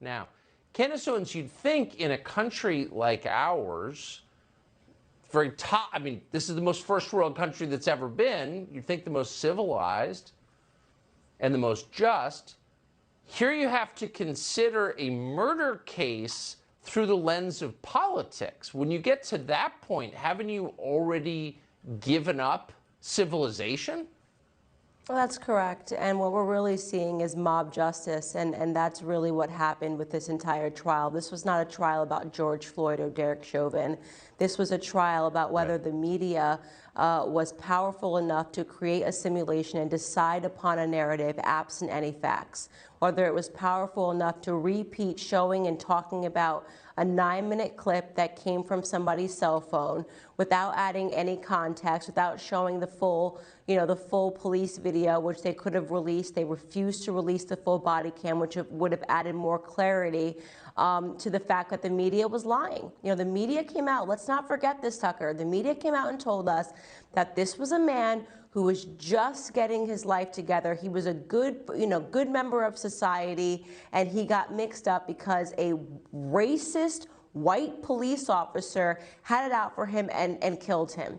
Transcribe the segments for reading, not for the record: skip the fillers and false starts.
Now, Candace Owens, you'd think in a country like ours, very top, I mean, this is the most first world country that's ever been. You'd think the most civilized and the most just. Here you have to consider a murder case through the lens of politics. When you get to that point, haven't you already given up civilization? Well, that's correct. And what we're really seeing is mob justice, and that's really what happened with this entire trial. This was not a trial about George Floyd or Derek Chauvin. This was a trial about whether the media was powerful enough to create a simulation and decide upon a narrative absent any facts, whether it was powerful enough to repeat showing and talking about a 9-minute clip that came from somebody's cell phone without adding any context, without showing the full, the full police video, which they could have released. They refused to release the full body cam, which would have added more clarity to the fact that the media was lying. The media came out, let's not forget this, Tucker. The media came out and told us that this was a man who was just getting his life together. He was a good, good member of society, and he got mixed up because a racist white police officer had it out for him and killed him.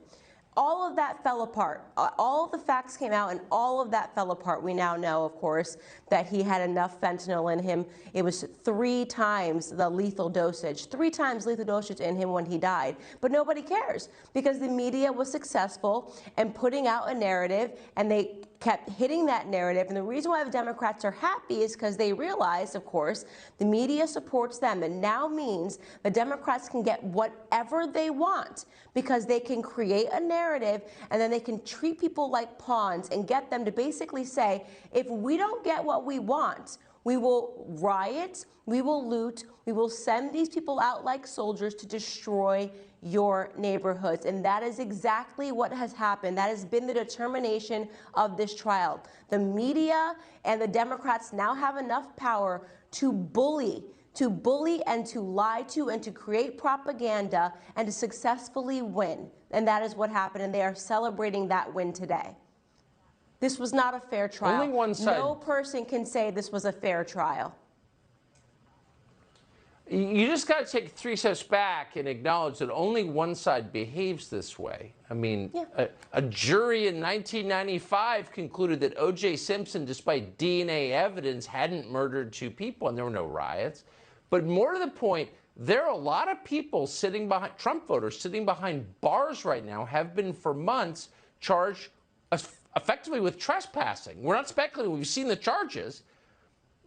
All of that fell apart. All of the facts came out, and all of that fell apart. We now know, of course, that he had enough fentanyl in him. It was 3 times the lethal dosage, 3 times lethal dosage in him when he died. But nobody cares because the media was successful in putting out a narrative, and they kept hitting that narrative. And the reason why the Democrats are happy is because they realized, of course, the media supports them. And now means the Democrats can get whatever they want because they can create a narrative, and then they can treat people like pawns and get them to basically say, if we don't get what we want, we will riot, we will loot, we will send these people out like soldiers to destroy your neighborhoods. And that is exactly what has happened. That has been the determination of this trial. The media and the Democrats now have enough power to bully and to lie to and to create propaganda and to successfully win. And that is what happened, and they are celebrating that win today. This was not a fair trial. Only one side. No person can say this was a fair trial. You just got to take 3 steps back and acknowledge that only one side behaves this way. I mean, a jury in 1995 concluded that O.J. Simpson, despite DNA evidence, hadn't murdered 2 people, and there were no riots. But more to the point, there are a lot of people sitting behind, Trump voters sitting behind bars right now, have been for months, charged effectively with trespassing. We're not speculating. We've seen the charges.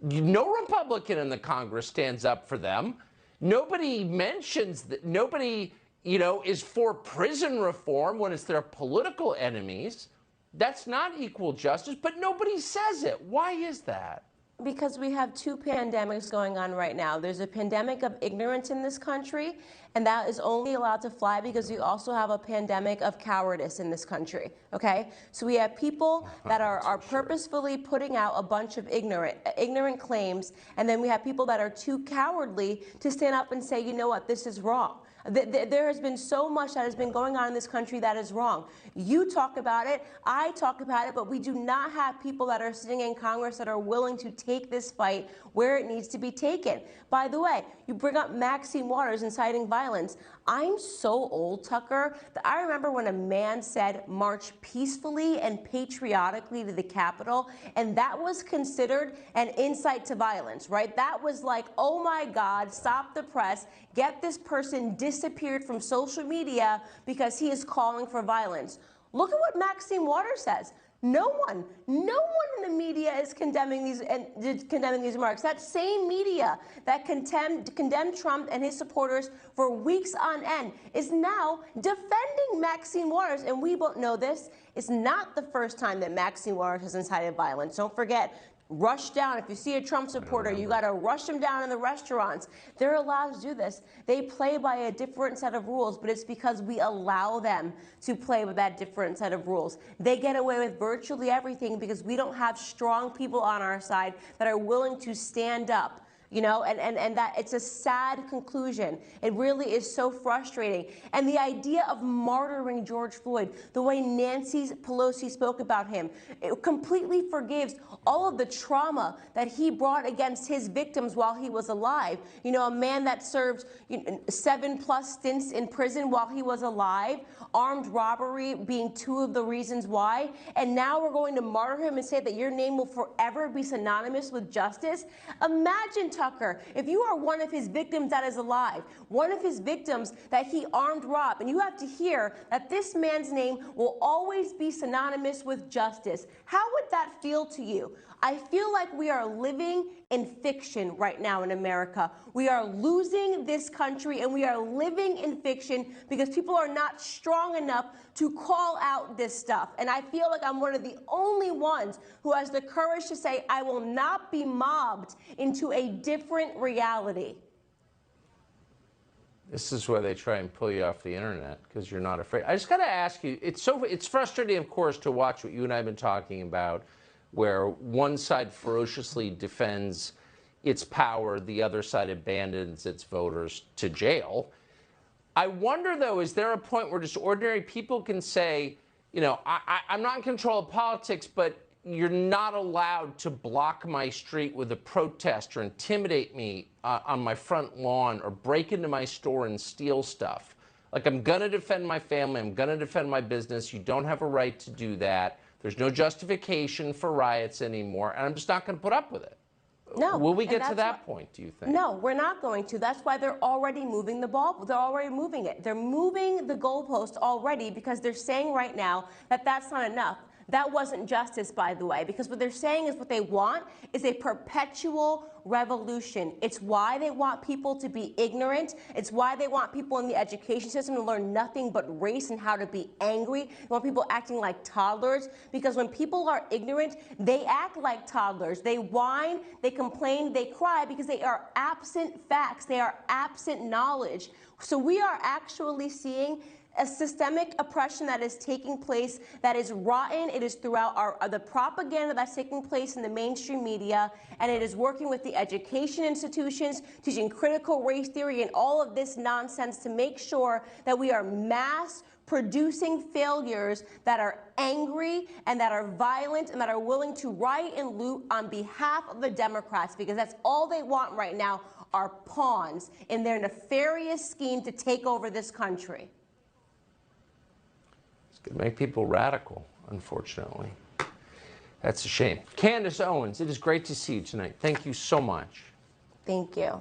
No Republican in the Congress stands up for them. Nobody mentions that. Nobody, is for prison reform when it's their political enemies. That's not equal justice, but nobody says it. Why is that? Because we have 2 pandemics going on right now. There's a pandemic of ignorance in this country, and that is only allowed to fly because we also have a pandemic of cowardice in this country, okay? So we have people that are purposefully putting out a bunch of ignorant claims, and then we have people that are too cowardly to stand up and say, you know what, this is wrong. There has been so much that has been going on in this country that is wrong. You talk about it, I talk about it, but we do not have people that are sitting in Congress that are willing to take this fight where it needs to be taken. By the way, you bring up Maxine Waters inciting violence. I'm so old, Tucker, that I remember when a man said, march peacefully and patriotically to the Capitol, and that was considered an incite to violence, right? That was like, oh my God, stop the press, get this person disappeared from social media because he is calling for violence. Look at what Maxine Waters says. No one in the media is condemning these remarks. That same media that condemned Trump and his supporters for weeks on end is now defending Maxine Waters. And we both know this. It's not the first time that Maxine Waters has incited violence. Don't forget, rush down. If you see a Trump supporter, you got to rush them down in the restaurants. They're allowed to do this. They play by a different set of rules, but it's because we allow them to play with that different set of rules. They get away with virtually everything because we don't have strong people on our side that are willing to stand up, you know, and that it's a sad conclusion. It really is so frustrating. And the idea of martyring George Floyd, the way Nancy Pelosi spoke about him, it completely forgives all of the trauma that he brought against his victims while he was alive. You know, a man that served 7+ stints in prison while he was alive, armed robbery being 2 of the reasons why, and now we're going to martyr him and say that your name will forever be synonymous with justice. Imagine, Tucker, if you are one of his victims that is alive, one of his victims that he armed robbed, and you have to hear that this man's name will always be synonymous with justice. How would that feel to you? I feel like we are living in fiction right now in America. We are losing this country and we are living in fiction because people are not strong enough to call out this stuff. And I feel like I'm one of the only ones who has the courage to say, I will not be mobbed into a different reality. This is why they try and pull you off the internet, because you're not afraid. I just got to ask you, it's frustrating, of course, to watch what you and I have been talking about, where one side ferociously defends its power, the other side abandons its voters to jail. I wonder, though, is there a point where just ordinary people can say, you know, I'm not in control of politics, but you're not allowed to block my street with a protest or intimidate me on my front lawn or break into my store and steal stuff. Like, I'm going to defend my family. I'm going to defend my business. You don't have a right to do that. There's no justification for riots anymore, and I'm just not going to put up with it. No. Will we get to that point, do you think? No, we're not going to. That's why they're already moving the ball. They're already moving it. They're moving the goalpost already because they're saying right now that that's not enough. That wasn't justice, by the way, because what they're saying is what they want is a perpetual revolution. It's why they want people to be ignorant. It's why they want people in the education system to learn nothing but race and how to be angry. They want people acting like toddlers, because when people are ignorant, they act like toddlers. They whine, they complain, they cry because they are absent facts. They are absent knowledge. So we are actually seeing a systemic oppression that is taking place that is rotten. It is throughout the propaganda that's taking place in the mainstream media, and it is working with the education institutions, teaching critical race theory and all of this nonsense to make sure that we are mass producing failures that are angry and that are violent and that are willing to riot and loot on behalf of the Democrats, because that's all they want right now, are pawns in their nefarious scheme to take over this country. Could make people radical, unfortunately. That's a shame. Candace Owens, it is great to see you tonight. Thank you so much. Thank you.